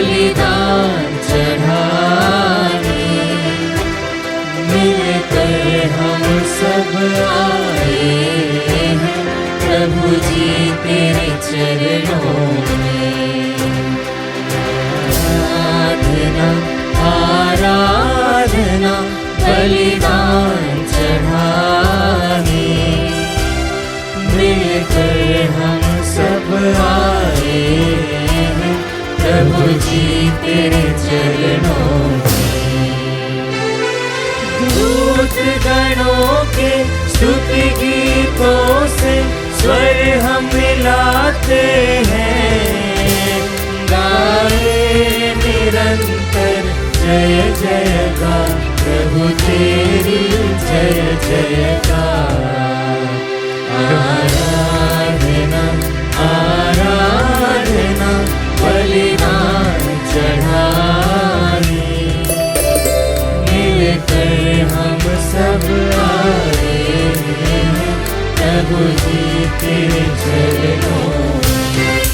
बलिदान चढ़ाने, मिलकर हम सब आए हैं प्रभु जी तेरे चरणों में। आराधना आराधना बलिदान चढ़ाने, मिलकर हम सब आए हैं प्रभु जी तेरे चरणों में। दूत गणों के स्तुति गीतों से स्वर हम मिलाते हैं, गाए निरंतर जय जयकार प्रभु तेरी जय जयकार। आराधना आराधना बलिदान चढ़ाने, मिलकर हम सब आए हैं प्रभु जी तेरे चरणों में।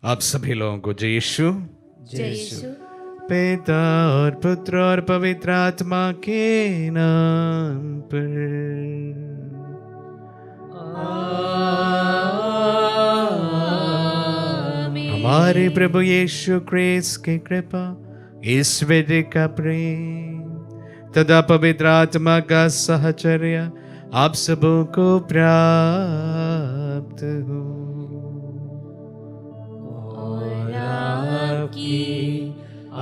आप सभी लोगों को जय यीशु। जय यीशु। पिता और पुत्र और पवित्र आत्मा के नाम पर आमीन। हमारे प्रभु यीशु क्रिस्त की कृपा, ईश्वर का प्रेम तथा पवित्र आत्मा का साहचर्य आप सबों को प्राप्त हो। और आपकी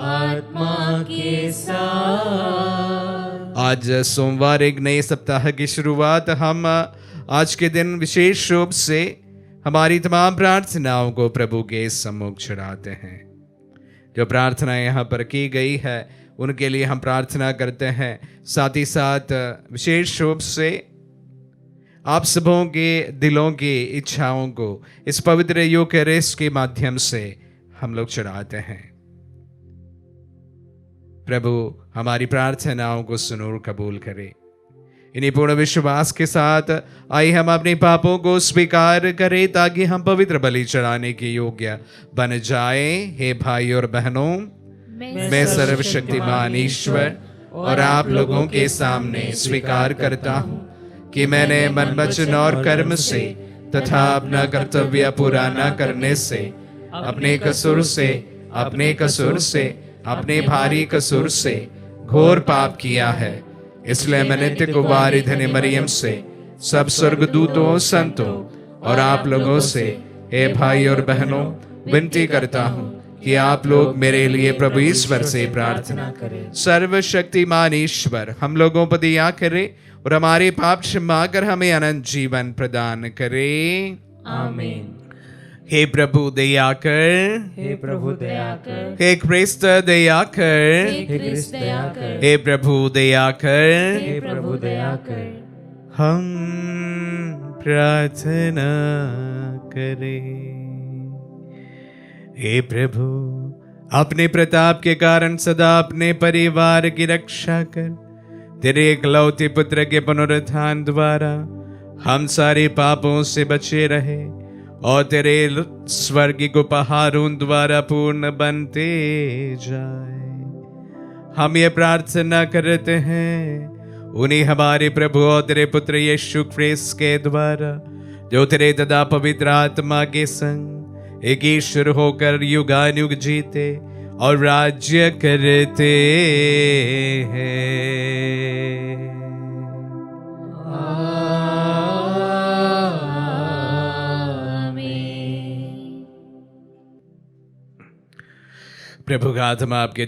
आत्मा के साथ। आज सोमवार एक नए सप्ताह की शुरुआत। हम आज के दिन विशेष रूप से हमारी तमाम प्रार्थनाओं को प्रभु के सम्मुख चढ़ाते हैं। जो प्रार्थना यहाँ पर की गई है उनके लिए हम प्रार्थना करते हैं। साथ ही साथ विशेष रूप से आप सबों के दिलों की इच्छाओं को इस पवित्र यूकरिस्ट के माध्यम से हम लोग चढ़ाते हैं। प्रभु हमारी प्रार्थनाओं को सुनो और कबूल करे। इन्हीं पूर्ण विश्वास के साथ आइए हम अपने पापों को स्वीकार करें ताकि हम पवित्र बलि चढ़ाने के योग्य बन जाएं। हे भाई और बहनों, मैं सर्वशक्तिमान ईश्वर और आप लोगों के सामने स्वीकार करता हूँ कि मैंने मन वचन और कर्म से तथा अपना कर्तव्य पूरा न करने से अपने कसूर से अपने भारी कसूर से घोर पाप किया है। इसलिए मैं नित्य कुमारी धन्य मरियम से, सब स्वर्गदूतों, संतों और आप लोगों से, हे भाई और बहनों, विनती करता हूँ कि आप लोग मेरे लिए प्रभु ईश्वर से प्रार्थना करें। सर्वशक्तिमान ईश्वर हम लोगों पर दया करे और हमारे पाप क्षमा कर हमें अनंत जीवन प्रदान करे। आमीन। हे प्रभु दया कर, हे प्रभु दया कर, हे क्रिस्त दया कर, हे क्रिस्त दया कर, हे प्रभु दया कर। हे प्रभु दया कर। हम प्रार्थना करें। हे प्रभु, अपने प्रताप के कारण सदा अपने परिवार की रक्षा कर तेरे एकलौते पुत्र के पुनरुत्थान द्वारा हम सारे पापों से बचे रहे और तेरे स्वर्गिक उपहारों द्वारा पूर्ण बनते जाए। हम ये प्रार्थना करते हैं उन्हीं हमारे प्रभु और तेरे पुत्र यीशु क्रिस्त के द्वारा, जो तेरे तथा पवित्र आत्मा के संग एक ईश्वर होकर युगानुयुग जीते और राज्य करते हैं। प्रभु का आत्मा आपके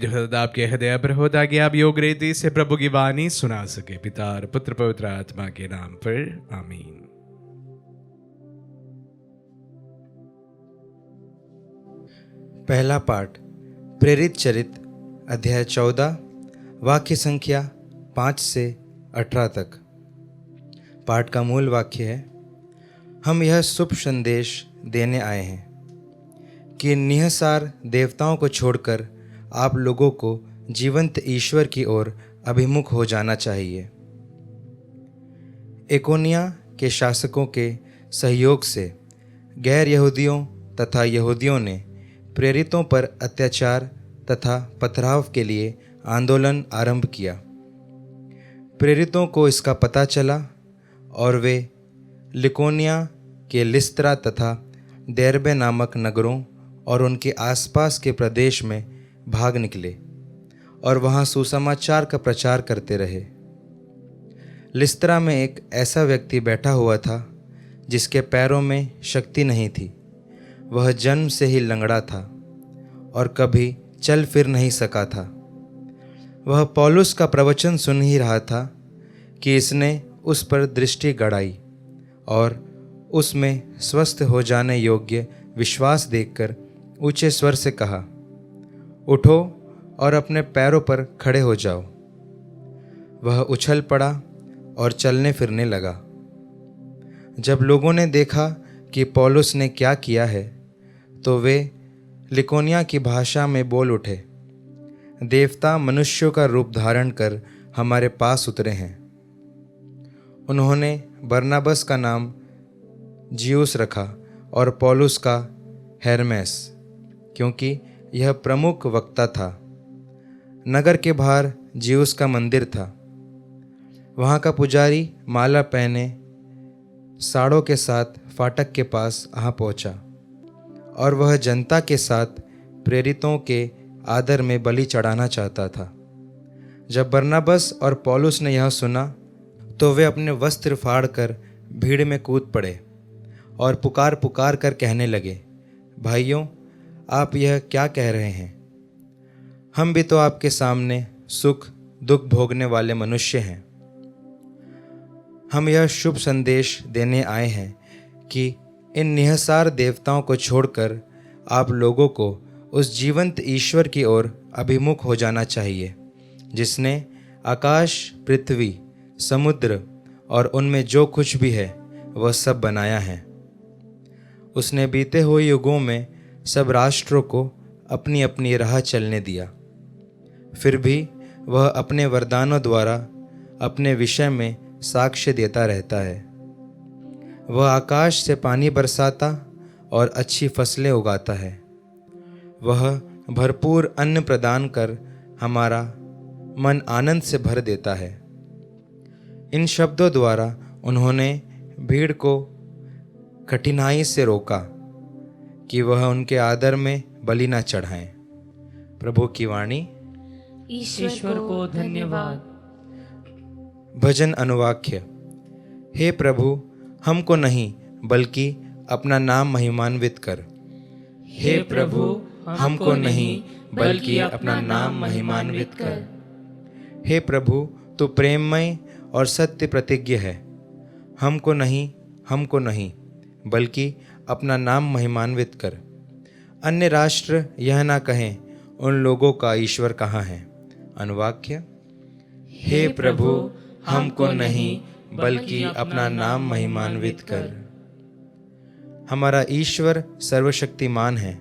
हृदय पर हो ताकि आप योग रीति से प्रभु की वाणी सुना सके। पिता और पुत्र पवित्र आत्मा के नाम पर आमीन। पहला पाठ प्रेरित चरित अध्याय 14 वाक्य संख्या 5 से 18 तक। पाठ का मूल वाक्य है, हम यह शुभ संदेश देने आए हैं कि निहसार देवताओं को छोड़कर आप लोगों को जीवंत ईश्वर की ओर अभिमुख हो जाना चाहिए। एकोनिया के शासकों के सहयोग से गैर यहूदियों तथा यहूदियों ने प्रेरितों पर अत्याचार तथा पथराव के लिए आंदोलन आरंभ किया। प्रेरितों को इसका पता चला और वे लिकोनिया के लिस्त्रा तथा देरबे नामक नगरों और उनके आसपास के प्रदेश में भाग निकले और वहाँ सुसमाचार का प्रचार करते रहे। लिस्त्रा में एक ऐसा व्यक्ति बैठा हुआ था जिसके पैरों में शक्ति नहीं थी। वह जन्म से ही लंगड़ा था और कभी चल फिर नहीं सका था। वह पौलुस का प्रवचन सुन ही रहा था कि इसने उस पर दृष्टि गड़ाई और उसमें स्वस्थ हो जाने योग्य विश्वास देखकर ऊंचे स्वर से कहा, उठो और अपने पैरों पर खड़े हो जाओ। वह उछल पड़ा और चलने फिरने लगा। जब लोगों ने देखा कि पौलुस ने क्या किया है तो वे लिकोनिया की भाषा में बोल उठे, देवता मनुष्यों का रूप धारण कर हमारे पास उतरे हैं। उन्होंने बरनबास का नाम जियुस रखा और पौलुस का हेर्मेस, क्योंकि यह प्रमुख वक्ता था। नगर के बाहर जियुस का मंदिर था। वहाँ का पुजारी माला पहने साड़ों के साथ फाटक के पास आ पहुँचा और वह जनता के साथ प्रेरितों के आदर में बलि चढ़ाना चाहता था। जब बरनबास और पौलुस ने यह सुना तो वे अपने वस्त्र फाड़कर भीड़ में कूद पड़े और पुकार पुकार कर कहने लगे, भाइयों, आप यह क्या कह रहे हैं? हम भी तो आपके सामने सुख दुख भोगने वाले मनुष्य हैं। हम यह शुभ संदेश देने आए हैं कि इन निहसार देवताओं को छोड़कर आप लोगों को उस जीवंत ईश्वर की ओर अभिमुख हो जाना चाहिए, जिसने आकाश, पृथ्वी, समुद्र और उनमें जो कुछ भी है वह सब बनाया है। उसने बीते हुए युगों में सब राष्ट्रों को अपनी अपनी राह चलने दिया। फिर भी वह अपने वरदानों द्वारा अपने विषय में साक्ष्य देता रहता है। वह आकाश से पानी बरसाता और अच्छी फसलें उगाता है। वह भरपूर अन्न प्रदान कर हमारा मन आनंद से भर देता है। इन शब्दों द्वारा उन्होंने भीड़ को कठिनाई से रोका कि वह उनके आदर में बलि न चढ़ाएं। प्रभु की वाणी। ईश्वर को धन्यवाद। भजन अनुवाक्य। हे प्रभु, हमको नहीं बल्कि अपना नाम महिमान्वित कर। हे प्रभु, हमको नहीं बल्कि अपना नाम महिमान्वित कर। हे प्रभु, तू प्रेममय और सत्य प्रतिज्ञ है। हमको नहीं बल्कि अपना नाम महिमान्वित कर। अन्य राष्ट्र यह ना कहें, उन लोगों का ईश्वर कहाँ है। अनुवाक्य। हे प्रभु, हमको नहीं बल्कि अपना नाम महिमान्वित कर। हमारा ईश्वर सर्वशक्तिमान है,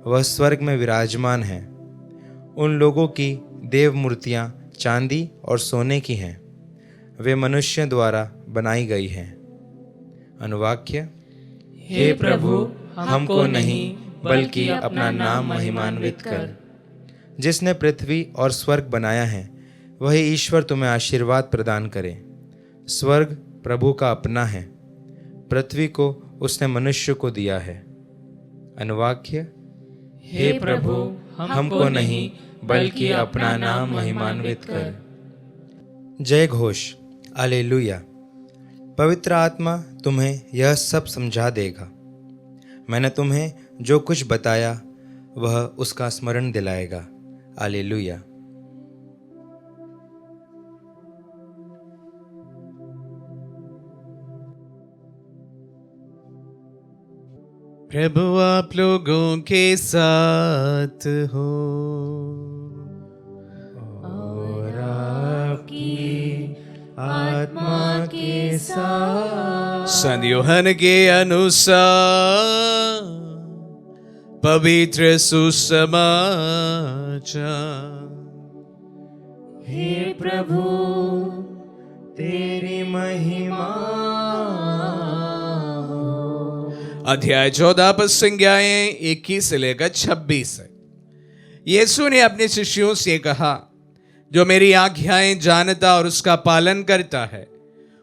वह स्वर्ग में विराजमान है। उन लोगों की देव मूर्तियाँ चांदी और सोने की हैं, वे मनुष्य द्वारा बनाई गई हैं। अनुवाक्य। हे प्रभु, हमको नहीं बल्कि अपना नाम महिमान्वित कर। जिसने पृथ्वी और स्वर्ग बनाया है, वही ईश्वर तुम्हें आशीर्वाद प्रदान करे। स्वर्ग प्रभु का अपना है, पृथ्वी को उसने मनुष्य को दिया है। अनुवाक्य। हे प्रभु, हमको नहीं बल्कि अपना नाम महिमान्वित कर। जय घोष। हालेलुया। पवित्र आत्मा तुम्हें यह सब समझा देगा। मैंने तुम्हें जो कुछ बताया वह उसका स्मरण दिलाएगा। हालेलुया। प्रभु आप लोगों के साथ हो और आपकी आत्मा के साथ। संत यूहन्ना के अनुसार पवित्र सुसमाचार। हे प्रभु, तेरी महिमा अध्याय 14 पद संज्ञाएं 21 से लेकर 26 है। यीशु ने अपने शिष्यों से कहा, जो मेरी आज्ञाएं जानता और उसका पालन करता है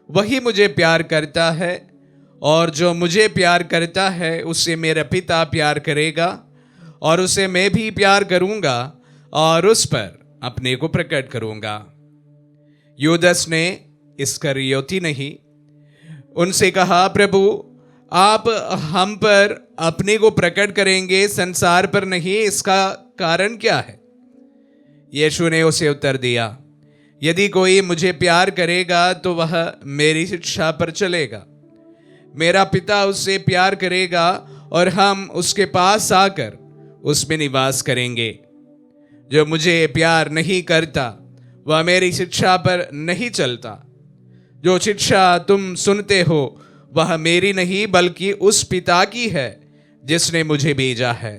वही मुझे प्यार करता है, और जो मुझे प्यार करता है उससे मेरा पिता प्यार करेगा, और उसे मैं भी प्यार करूंगा और उस पर अपने को प्रकट करूंगा। यूदस ने, इस्करियोती नहीं, उनसे कहा, प्रभु आप हम पर अपने को प्रकट करेंगे, संसार पर नहीं, इसका कारण क्या है? यीशु ने उसे उत्तर दिया, यदि कोई मुझे प्यार करेगा तो वह मेरी शिक्षा पर चलेगा। मेरा पिता उससे प्यार करेगा और हम उसके पास आकर उसमें निवास करेंगे। जो मुझे प्यार नहीं करता वह मेरी शिक्षा पर नहीं चलता। जो शिक्षा तुम सुनते हो वह मेरी नहीं बल्कि उस पिता की है जिसने मुझे भेजा है।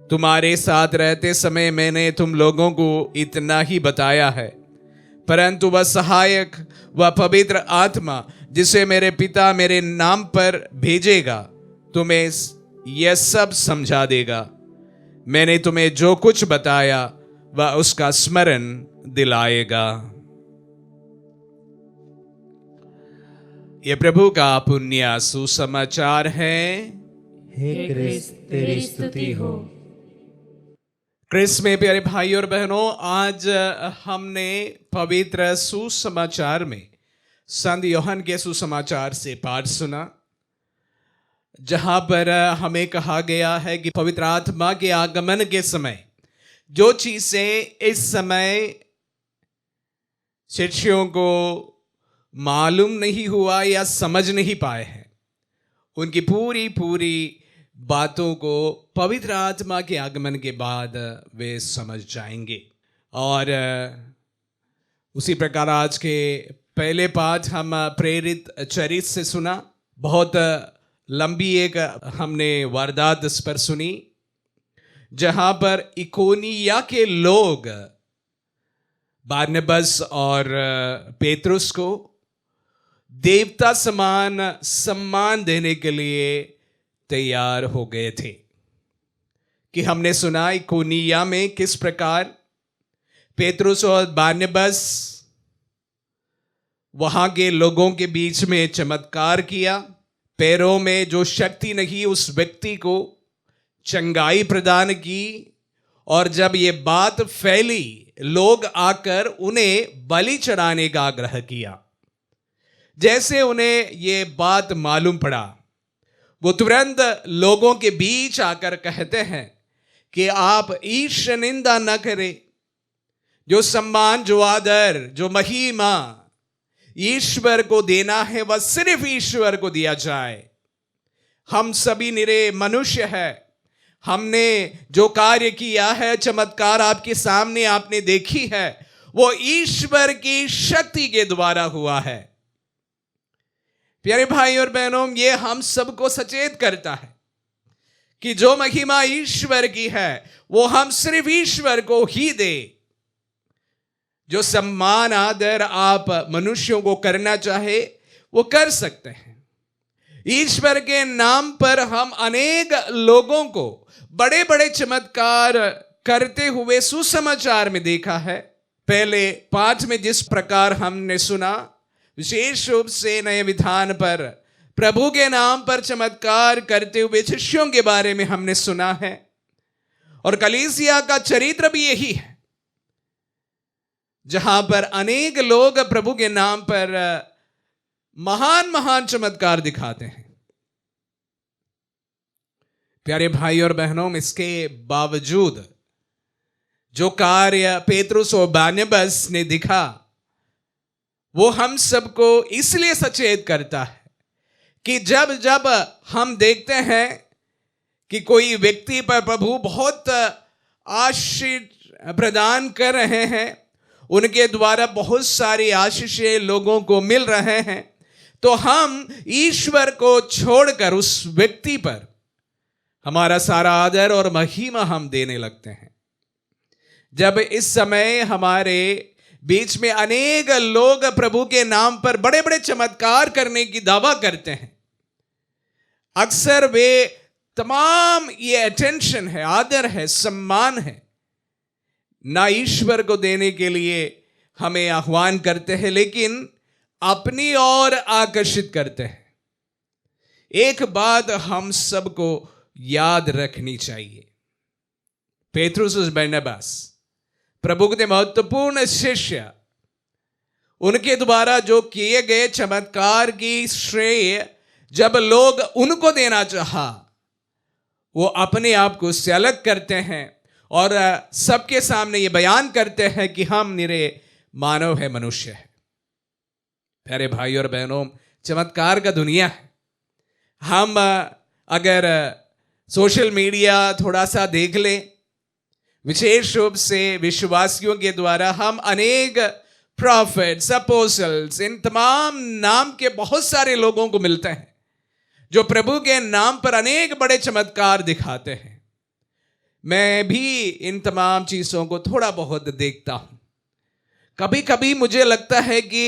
तुम्हारे साथ रहते समय मैंने तुम लोगों को इतना ही बताया है, परंतु वह सहायक, वह पवित्र आत्मा जिसे मेरे पिता मेरे नाम पर भेजेगा, तुम्हें यह सब समझा देगा। मैंने तुम्हें जो कुछ बताया वह उसका स्मरण दिलाएगा। यह प्रभु का पुण्य सुसमाचार है। हे क्रिस्त तेरी स्तुति हो। क्रिस्त में प्यारे भाई और बहनों, आज हमने पवित्र सुसमाचार में संत यूहन्ना के सुसमाचार से पाठ सुना, जहां पर हमें कहा गया है कि पवित्र आत्मा के आगमन के समय जो चीजें इस समय शिष्यों को मालूम नहीं हुआ या समझ नहीं पाए हैं, उनकी पूरी बातों को पवित्र आत्मा के आगमन के बाद वे समझ जाएंगे। और उसी प्रकार आज के पहले पाठ हम प्रेरित चरित्र से सुना। बहुत लंबी एक हमने वारदात इस पर सुनी, जहां पर इकोनिया के लोग बारनबास और पेतरुस को देवता समान सम्मान देने के लिए तैयार हो गए थे। कि हमने सुना इकोनिया में किस प्रकार पेतरुस और बारनबास वहां के लोगों के बीच में चमत्कार किया। पैरों में जो शक्ति नहीं उस व्यक्ति को चंगाई प्रदान की, और जब ये बात फैली लोग आकर उन्हें बलि चढ़ाने का आग्रह किया। जैसे उन्हें ये बात मालूम पड़ा, वो तुरंत लोगों के बीच आकर कहते हैं कि आप ईर्ष्या निंदा न करें। जो सम्मान, जो आदर, जो महिमा ईश्वर को देना है वह सिर्फ ईश्वर को दिया जाए। हम सभी निरे मनुष्य हैं। हमने जो कार्य किया है, चमत्कार आपके सामने आपने देखी है, वो ईश्वर की शक्ति के द्वारा हुआ है। प्यारे भाई और बहनों, ये हम सबको सचेत करता है कि जो महिमा ईश्वर की है वो हम सिर्फ ईश्वर को ही दे। जो सम्मान आदर आप मनुष्यों को करना चाहे वो कर सकते हैं। ईश्वर के नाम पर हम अनेक लोगों को बड़े बड़े चमत्कार करते हुए सुसमाचार में देखा है। पहले पाठ में जिस प्रकार हमने सुना, विशेष रूप से नए विधान पर प्रभु के नाम पर चमत्कार करते हुए शिष्यों के बारे में हमने सुना है। और कलीसिया का चरित्र भी यही है, जहां पर अनेक लोग प्रभु के नाम पर महान महान चमत्कार दिखाते हैं। प्यारे भाई और बहनों, इसके बावजूद जो कार्य पेतरुस और बारनबास ने दिखा वो हम सबको इसलिए सचेत करता है कि जब जब हम देखते हैं कि कोई व्यक्ति पर प्रभु बहुत आशीष प्रदान कर रहे हैं, उनके द्वारा बहुत सारी आशीषें लोगों को मिल रहे हैं, तो हम ईश्वर को छोड़कर उस व्यक्ति पर हमारा सारा आदर और महिमा हम देने लगते हैं। जब इस समय हमारे बीच में अनेक लोग प्रभु के नाम पर बड़े बड़े चमत्कार करने की दावा करते हैं, अक्सर वे तमाम ये अटेंशन है, आदर है, सम्मान है, ना ईश्वर को देने के लिए हमें आह्वान करते हैं, लेकिन अपनी ओर आकर्षित करते हैं। एक बात हम सबको याद रखनी चाहिए, पेट्रुस और बरनबास प्रभु के महत्वपूर्ण शिष्य, उनके द्वारा जो किए गए चमत्कार की श्रेय जब लोग उनको देना चाहा, वो अपने आप को उससे अलग करते हैं और सबके सामने ये बयान करते हैं कि हम निरे मानव है, मनुष्य है। प्यारे भाई और बहनों, चमत्कार का दुनिया है। हम अगर सोशल मीडिया थोड़ा सा देख लें, विशेष रूप से विश्वासियों के द्वारा हम अनेक प्रॉफिट्स, अपोस्टल्स, इन तमाम नाम के बहुत सारे लोगों को मिलते हैं जो प्रभु के नाम पर अनेक बड़े चमत्कार दिखाते हैं। मैं भी इन तमाम चीज़ों को थोड़ा बहुत देखता हूं। कभी कभी मुझे लगता है कि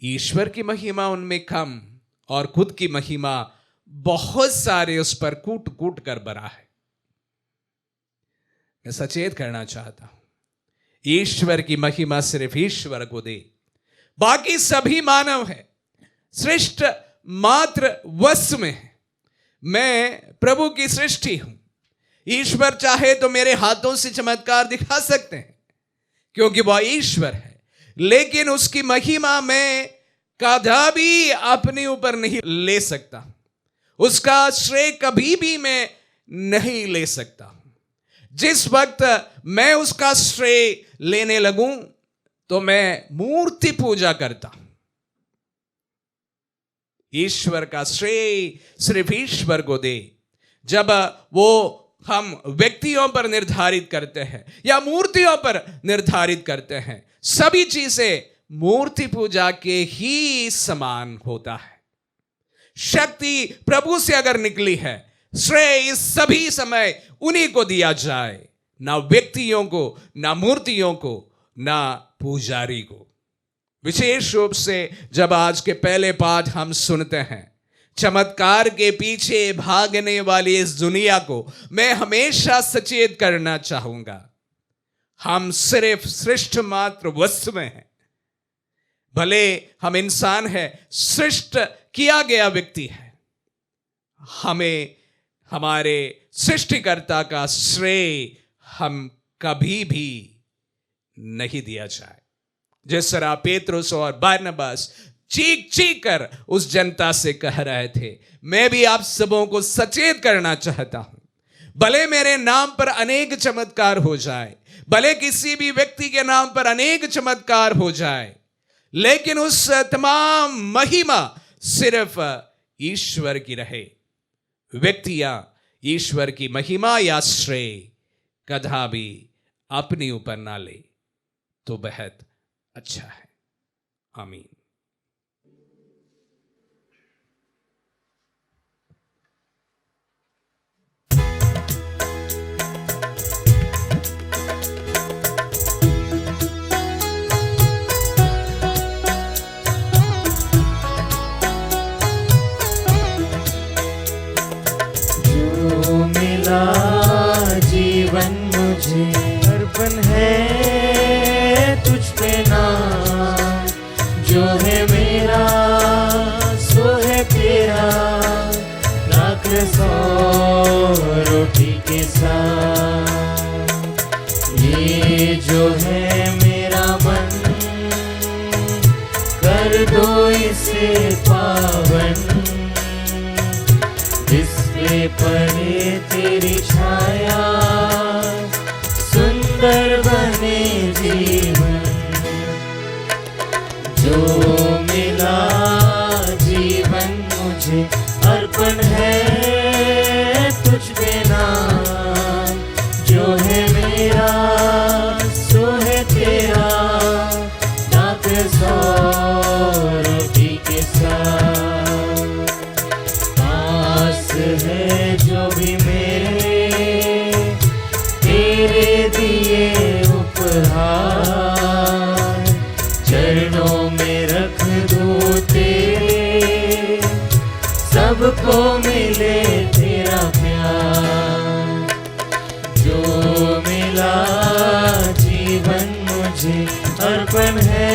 ईश्वर की महिमा उनमें कम और खुद की महिमा बहुत सारे उस पर कूट कूट कर भरा है। मैं सचेत करना चाहता हूं, ईश्वर की महिमा सिर्फ ईश्वर को दे, बाकी सभी मानव है, सृष्ट मात्र वश में है। मैं प्रभु की सृष्टि हूं। ईश्वर चाहे तो मेरे हाथों से चमत्कार दिखा सकते हैं क्योंकि वह ईश्वर है, लेकिन उसकी महिमा मैं कभी अपने ऊपर नहीं ले सकता, उसका श्रेय कभी भी मैं नहीं ले सकता। जिस वक्त मैं उसका श्रेय लेने लगूं तो मैं मूर्ति पूजा करता हूं। ईश्वर का श्रेय सिर्फ ईश्वर को दे। जब वो हम व्यक्तियों पर निर्धारित करते हैं या मूर्तियों पर निर्धारित करते हैं, सभी चीजें मूर्ति पूजा के ही समान होता है। शक्ति प्रभु से अगर निकली है, श्रेय इस सभी समय उन्हीं को दिया जाए, ना व्यक्तियों को, ना मूर्तियों को, ना पुजारी को। विशेष रूप से जब आज के पहले पाठ हम सुनते हैं, चमत्कार के पीछे भागने वाली इस दुनिया को मैं हमेशा सचेत करना चाहूंगा। हम सिर्फ सृष्ट मात्र वस्तु में हैं। भले हम इंसान हैं, सृष्ट किया गया व्यक्ति है, हमें हमारे सृष्टिकर्ता का श्रेय हम कभी भी नहीं दिया जाए। जिस तरह पेत्रुस और बरनबास चीख चीख कर उस जनता से कह रहे थे, मैं भी आप सबों को सचेत करना चाहता हूं। भले मेरे नाम पर अनेक चमत्कार हो जाए, भले किसी भी व्यक्ति के नाम पर अनेक चमत्कार हो जाए, लेकिन उस तमाम महिमा सिर्फ ईश्वर की रहे। व्यक्तियां ईश्वर की महिमा या श्रेय कदापि अपने ऊपर ना ले तो बेहद अच्छा है। आमीन। जीवन मुझे अर्पण है तुझ पे नाम, जो है मेरा सो है तेरा, राख सो रोटी के साथ। ये जो है मेरा मन, कर दो इसे पावन, जिसपे पड़े तेरी छाया, सुंदर बने जीवन। जो मिला जीवन मुझे अर्पण है तुझ पे नाम, जो है मेरा सो है तेरा, राख सो रोटी के साथ। पास है जो भी मेरे तेरे दिए उपहार, चरणों में रख दूं तेरे सबको मिले तेरा प्यार। जो मिला जीवन मुझे अर्पण है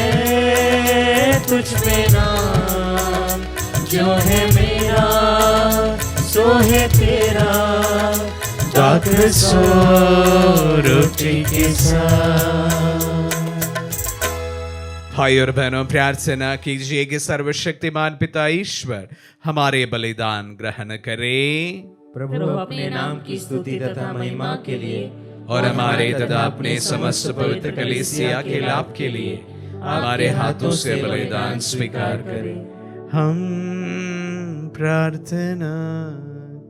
तुझ पे नाम। जो है मेरा सो है तेरा, दाख सो रोटी के साथ। भाई और बहनों, प्रार्थना कीजिए कि सर्वशक्तिमान पिता ईश्वर हमारे बलिदान ग्रहण करे प्रभु अपने नाम की स्तुति तथा महिमा के लिए और हमारे तथा अपने समस्त पवित्र कलीसिया के लाभ के लिए हमारे हाथों से बलिदान स्वीकार करे। हम प्रार्थना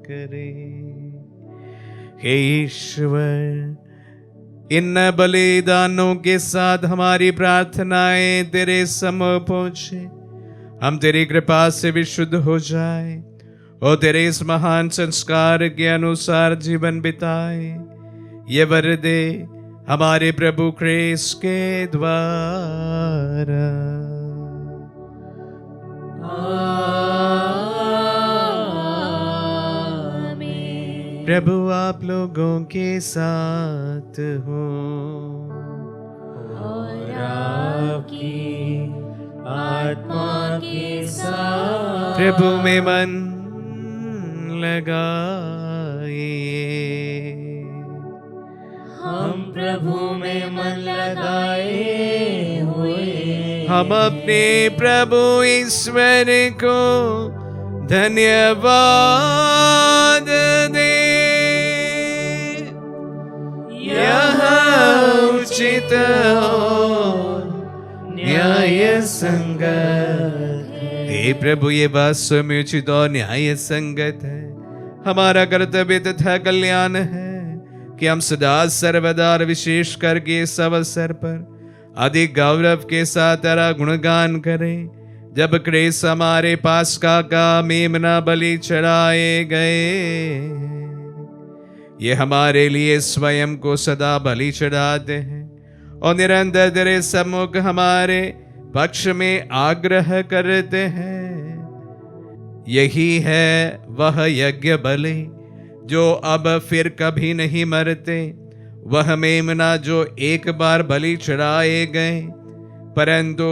करें। हे ईश्वर, इन बलिदानों के साथ हमारी प्रार्थनाएं तेरे सम्मुख पहुंचे, हम तेरी कृपा से विशुद्ध हो जाए और तेरे इस महान संस्कार के अनुसार जीवन बिताए। ये वर दे हमारे प्रभु क्रिस्त के द्वारा। प्रभु आप लोगों के साथ हो और आपकी आत्मा के साथ। प्रभु में मन लगाइए। हम प्रभु में मन लगाए हुए हम अपने प्रभु ईश्वर को धन्यवाद दे। यह उचित और न्याय संगत है। हे प्रभु, ये बात स्वयं उचित और न्याय संगत है। हमारा कर्तव्य तथा कल्याण है कि हम सदा सर्वदा और विशेष करके इस अवसर पर अधिक गौरव के साथ तेरा गुणगान करें, जब क्रिस्त हमारे पास्का का मेमना बलि चढ़ाए गए। ये हमारे लिए स्वयं को सदा बलि चढ़ाते हैं और निरंतर तेरे सम्मुख हमारे पक्ष में आग्रह करते हैं। यही है वह यज्ञ बलि जो अब फिर कभी नहीं मरते, वह मेमना जो एक बार बलि चढ़ाए गए परंतु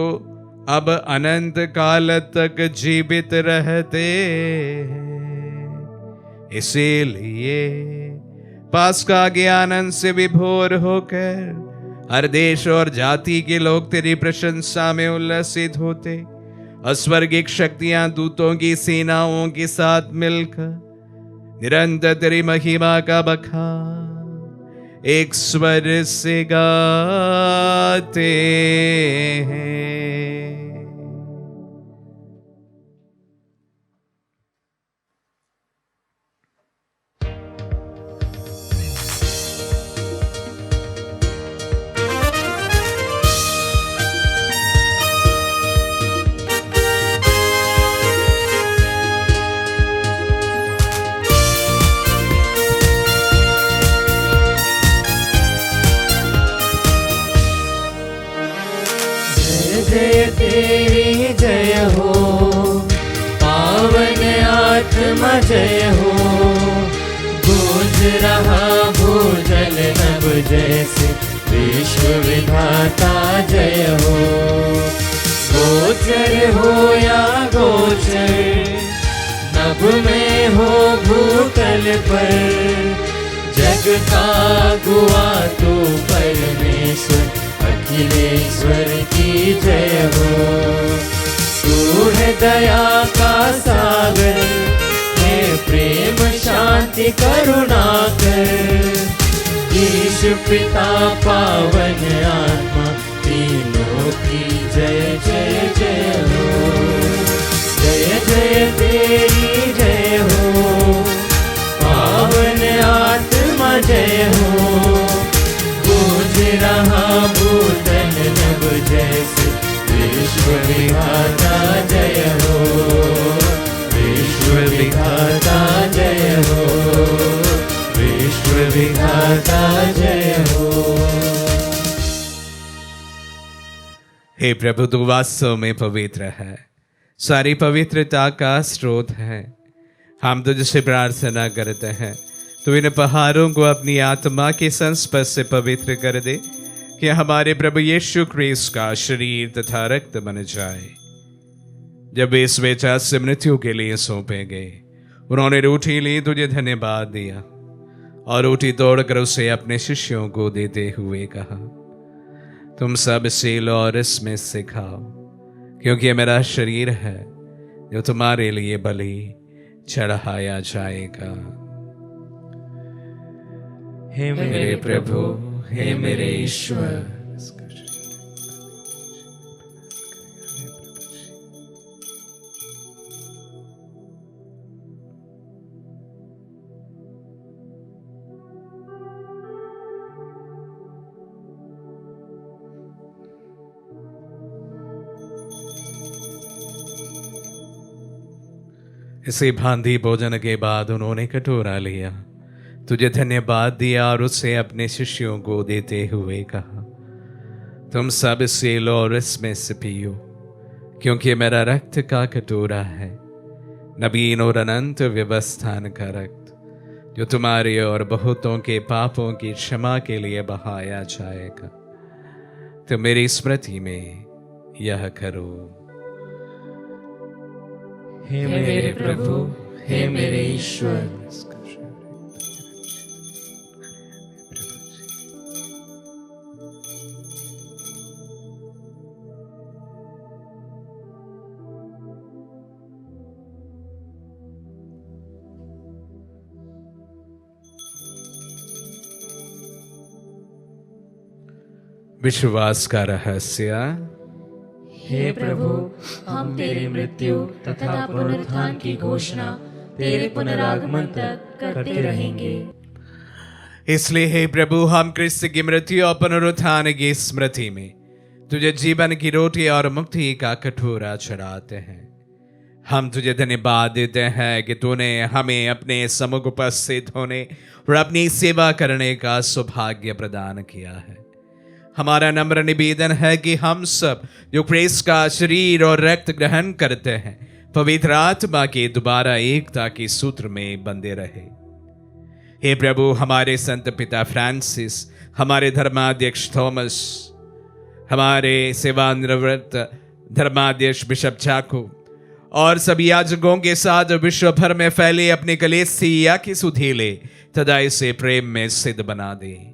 अब अनंत काल तक जीवित रहते हैं। इसीलिए पास्का के आनंद से विभोर होकर हर देश और जाति के लोग तेरी प्रशंसा में उल्लसित होते, अस्वर्गिक शक्तियां दूतों की सेनाओं के साथ मिलकर निरंतर तेरी महिमा का बखान एक स्वर से गाते हैं। जय तेरी जय हो, पावन आत्मा जय हो। गूंज रहा भूजल नभ जैसे, विश्व विधाता जय हो। गोचर हो या गोचर, नभ में हो भूतल पर, जग का गुआ तू परमेश्वर, अखिलेश्वर की जय हो। तू है दया का सागर, है प्रेम शांति करुणा कर। ईश पिता पावन आत्मा, तीनों की जय जय जय हो। जय जय तेरी जय हो, पावन आत्मा जय हो। गूंज रहा भूतल नभ जैसे, विश्व विधाता जय हो। विश्व विधाता जय हो, विश्व विधाता जय हो। हे प्रभु, तू वास्तव में पवित्र है, सारी पवित्रता का स्रोत है। हम तुझसे प्रार्थना करते हैं, तो इन पहाड़ों को अपनी आत्मा के संस्पर्श से पवित्र कर दे, कि हमारे प्रभु यीशु क्रिस्त का शरीर तथा रक्त बन जाए। जब वे स्वेच्छा से मृत्यु के लिए सौंपे गए, उन्होंने रोटी ली, तुझे धन्यवाद दिया और रोटी तोड़कर उसे अपने शिष्यों को देते हुए कहा, तुम सब इसे लो और इसमें से खाओ, क्योंकि यह मेरा शरीर है जो तुम्हारे लिए बलि चढ़ाया जाएगा। हे मेरे प्रभु, हे मेरे ईश्वर, इसी भांति भोजन के बाद उन्होंने कटोरा लिया, तुझे धन्यवाद दिया और उसे अपने शिष्यों को देते हुए कहा, तुम सब इसे लो और इसमें से पियो, क्योंकि ये मेरा रक्त का कटोरा है, नवीन और अनंत व्यवस्थान का रक्त, जो तुम्हारे और बहुतों के पापों की क्षमा के लिए बहाया जाएगा। तो मेरी स्मृति में यह करो। हे मेरे प्रभु, हे मेरे ईश्वर। विश्वास का रहस्य। हे प्रभु, हम तेरी मृत्यु तथा पुनरुत्थान की घोषणा तेरे पुनरागमन तक करते रहेंगे। इसलिए हे प्रभु, हम क्रिस्त की मृत्यु और पुनरुत्थान की स्मृति में तुझे जीवन की रोटी और मुक्ति का कटोरा चढ़ाते हैं। हम तुझे धन्यवाद देते हैं कि तूने हमें अपने सम्मुख उपस्थित होने और अपनी सेवा करने का सौभाग्य प्रदान किया है। हमारा नम्र निवेदन है कि हम सब जो क्रिस्त का शरीर और रक्त ग्रहण करते हैं, पवित्र आत्मा के दोबारा एकता के सूत्र में बंधे रहे। हे प्रभु, हमारे संत पिता फ्रांसिस, हमारे धर्माध्यक्ष थॉमस, हमारे सेवानिवृत्त धर्माध्यक्ष बिशप चाको और सभी याजकों के साथ विश्व भर में फैले अपने कलीसिया की सुधीले तथा इसे प्रेम में सिद्ध बना दे।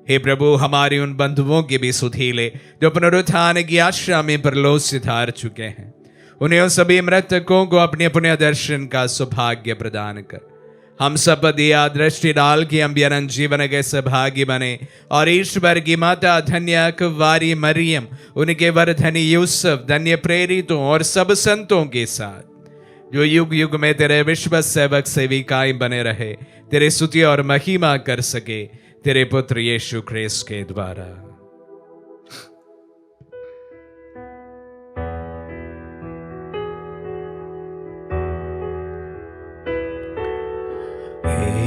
हे प्रभु, हमारे उन बंधुओं के भी सुधीले जो पुनरुत्थान की आशा में परलोक से धार चुके हैं, उन्हें उन सभी मृतकों को अपने पुण्य दर्शन का सौभाग्य प्रदान कर हम सब दिया दृष्टि डाल के हम अनंत जीवन के सहभागी बने और ईश्वर की माता धन्य कुंवारी मरियम, उनके वर धनी यूसुफ, धन्य प्रेरितों और सब संतों के साथ जो युग युग में तेरे विश्व सेवक सेविकाएं बने रहे, तेरे स्तुति और महिमा कर सके तेरे पुत्र यीशु ख्रिस्त के द्वारा।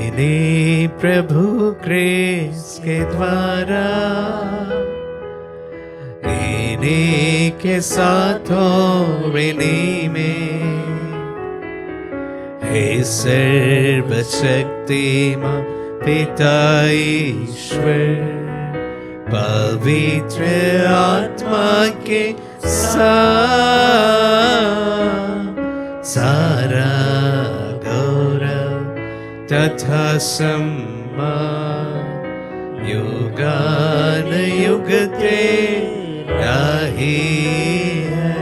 इन्हीं प्रभु ख्रिस्त के द्वारा, इन्हीं के साथ और इन्हीं में, हे सर्वशक्तिमान पिता ईश्वर, पवित्र आत्मा के साथ सारा गौरव तथा सम्मान युगानुयुग तेरा ही है।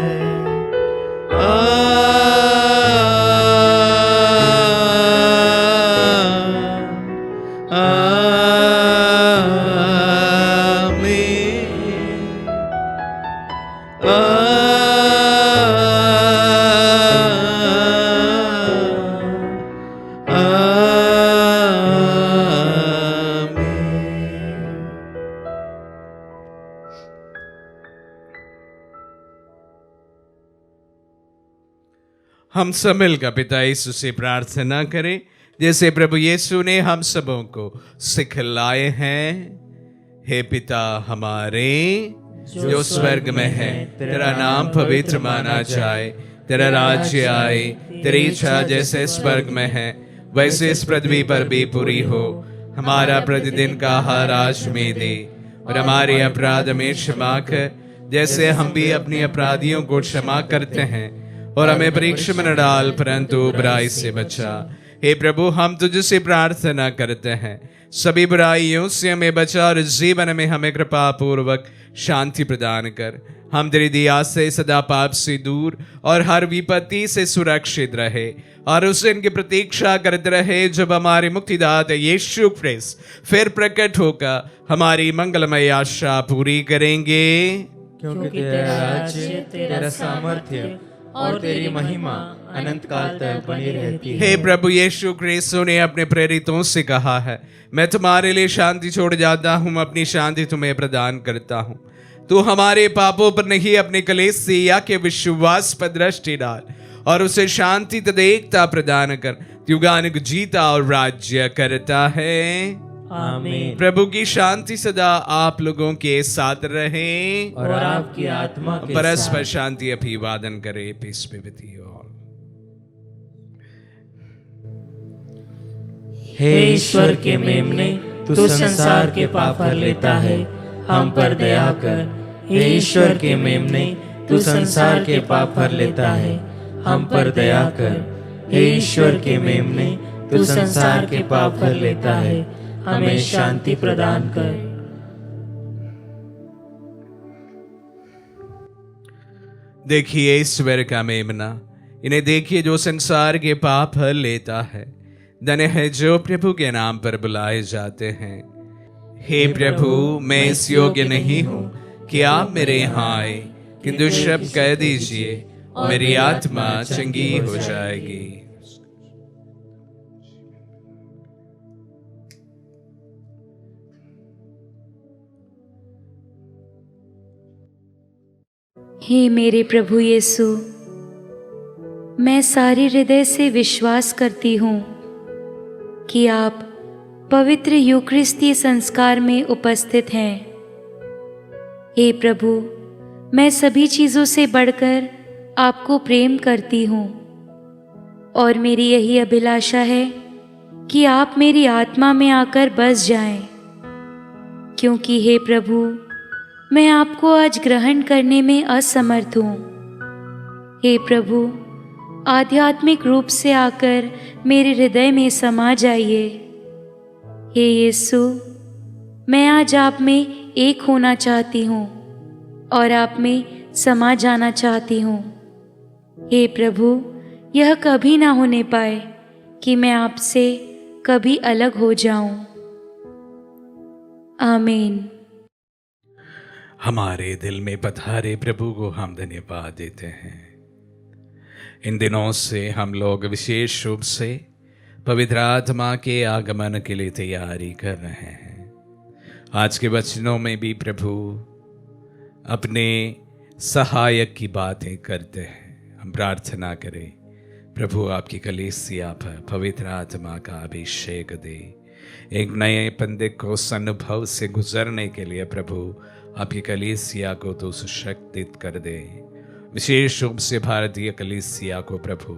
हम सब मिलकर पिता यीशु से प्रार्थना करें, जैसे प्रभु यीशु ने हम सबों को सिखलाए हैं। हे पिता हमारे जो स्वर्ग में है, तेरा नाम पवित्र माना जाए, तेरा राज्य आए, तेरी इच्छा जैसे स्वर्ग में है वैसे इस पृथ्वी पर भी पूरी हो। हमारा प्रतिदिन का आहार आज हमें दे, और हमारे अपराध में क्षमा कर जैसे हम भी अपने अपराधियों को क्षमा करते हैं, और हमें परीक्षा में न डाल परंतु बुराई से बचा। हे प्रभु, हम तुझसे प्रार्थना करते हैं, सभी बुराइयों से हमें बचा और जीवन में हमें कृपा पूर्वक शांति प्रदान कर। हम तेरी दया से सदा पाप से दूर और हर विपत्ति से सुरक्षित रहे, और उस दिन की प्रतीक्षा करते रहे जब हमारे मुक्तिदाता यीशु ख्रिस्त फिर प्रकट होकर हमारी मंगलमय आशा पूरी करेंगे। क्योंकि तेरा राज्य, तेरा सामर्थ्य और तेरी महिमा अनंत काल तक बनी रहती है। हे प्रभु यीशु ख्रिस्त ने अपने प्रेरितों से कहा है, मैं तुम्हारे लिए शांति छोड़ जाता हूँ, अपनी शांति तुम्हें प्रदान करता हूँ। तू हमारे पापों पर नहीं अपने कलीसिया के विश्वास पर दृष्टि डाल और उसे शांति तथा एकता प्रदान कर। युगानुग जीता और राज्य करता है। आमीन। प्रभु की शांति सदा आप लोगों के साथ रहे और आपकी आत्मा के परस्पर साथ। शांति अभिवादन करे। Peace be with you all. हे ईश्वर के मेमने, तू संसार के पाप हर लेता है, हम पर दया कर। हे ईश्वर के मेमने, तू संसार के पाप हर लेता है, हम पर दया कर। हे ईश्वर के मेमने, तू संसार के पाप हर लेता है, हमें शांति प्रदान कर। देखिए ईश्वर का मेमना, इन्हें देखिए जो संसार के पाप हर लेता है। धन्य है जो प्रभु के नाम पर बुलाए जाते हैं। हे प्रभु, मैं इस योग्य नहीं हूँ कि आप मेरे यहाँ आए, किंतु शब्द कह दीजिए मेरी आत्मा चंगी हो जाएगी। हे मेरे प्रभु यीशु, मैं सारे हृदय से विश्वास करती हूँ कि आप पवित्र यूकरिस्तीय संस्कार में उपस्थित हैं। हे प्रभु, मैं सभी चीज़ों से बढ़कर आपको प्रेम करती हूँ, और मेरी यही अभिलाषा है कि आप मेरी आत्मा में आकर बस जाएं, क्योंकि हे प्रभु, मैं आपको आज ग्रहण करने में असमर्थ हूँ। हे प्रभु, आध्यात्मिक रूप से आकर मेरे हृदय में समा जाइए। हे यीशु, मैं आज आप में एक होना चाहती हूँ और आप में समा जाना चाहती हूँ। हे प्रभु, यह कभी ना होने पाए कि मैं आपसे कभी अलग हो जाऊं। आमीन। हमारे दिल में पधारे प्रभु को हम धन्यवाद देते हैं। इन दिनों से हम लोग विशेष रूप से पवित्र आत्मा के आगमन के लिए तैयारी कर रहे हैं। आज के वचनों में भी प्रभु अपने सहायक की बातें करते हैं। हम प्रार्थना करें, प्रभु आपकी कलीसिया पर पवित्र आत्मा का अभिषेक दे। एक नए पेंतिकोस्त अनुभव से गुजरने के लिए प्रभु आपकी कलीसिया को तो सुशक्तित कर दे। विशेष रूप से भारतीय कलीसिया को प्रभु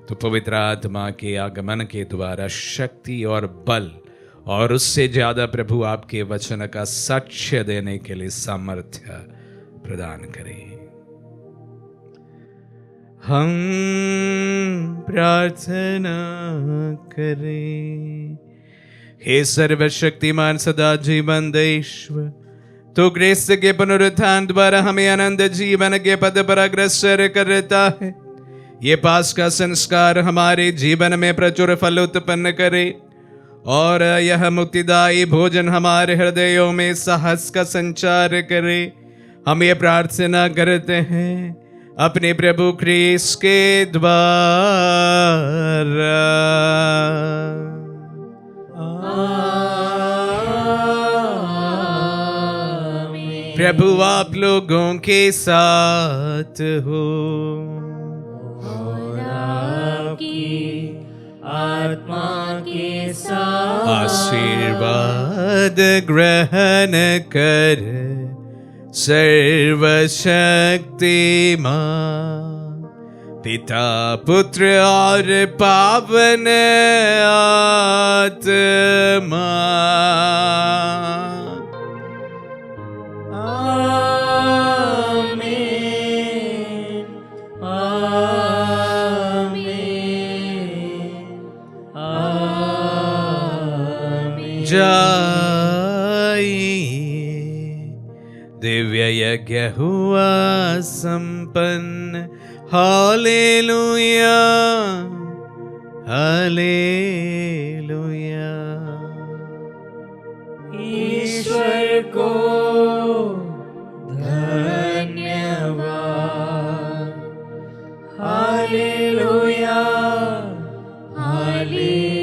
तो पवित्र आत्मा के आगमन के द्वारा शक्ति और बल, और उससे ज्यादा प्रभु आपके वचन का साक्ष्य देने के लिए सामर्थ्य प्रदान करें। हम प्रार्थना करें। हे सर्वशक्तिमान सदा जीवन ईश्वर, तो ख्रिस्त के पुनरुत्थान द्वारा हमें अनंत जीवन के पद पर अग्रसर करता है। ये पास्का संस्कार हमारे जीवन में प्रचुर फल उत्पन्न करे, और यह मुक्तिदायी भोजन हमारे हृदयों में साहस का संचार करे। हम ये प्रार्थना करते हैं अपने प्रभु ख्रिस्त के द्वारा। प्रभु आप लोगों के साथ हो, और आपकी आत्मा के साथ। आशीर्वाद ग्रहण कर सर्वशक्तिमान पिता पुत्र और पावन आत्मा। आमीन आमीन आमीन। जाइए, दिव्य यज्ञ हुआ संपन्न। Hallelujah hallelujah. ईश्वर को धन्यवाद। Hallelujah hallelujah.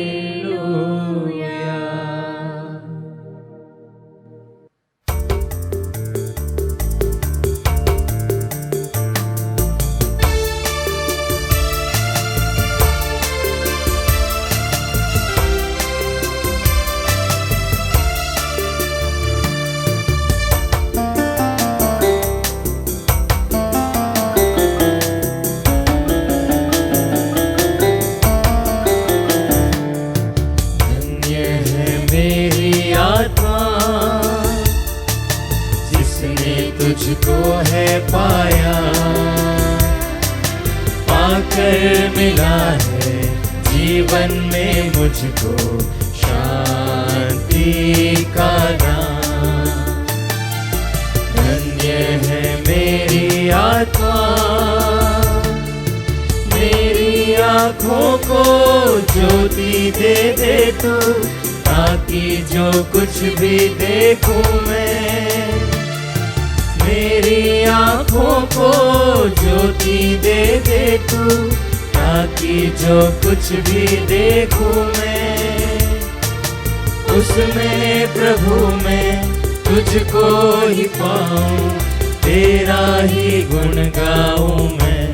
तुझको है पाया, पाकर मिला है जीवन में मुझको शांति का दान। धन्य है मेरी आत्मा, मेरी आँखों को ज्योति दे दे तू, ताकि जो कुछ भी देखूं मैं। मेरी आँखों को ज्योति दे दे तू, ताकि जो कुछ भी देखूं मैं। उसमें प्रभु मैं तुझको ही पाऊं, तेरा ही गुण गाऊं मैं।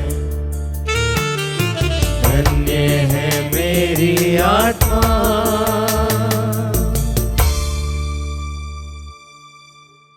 धन्य है मेरी आत्मा,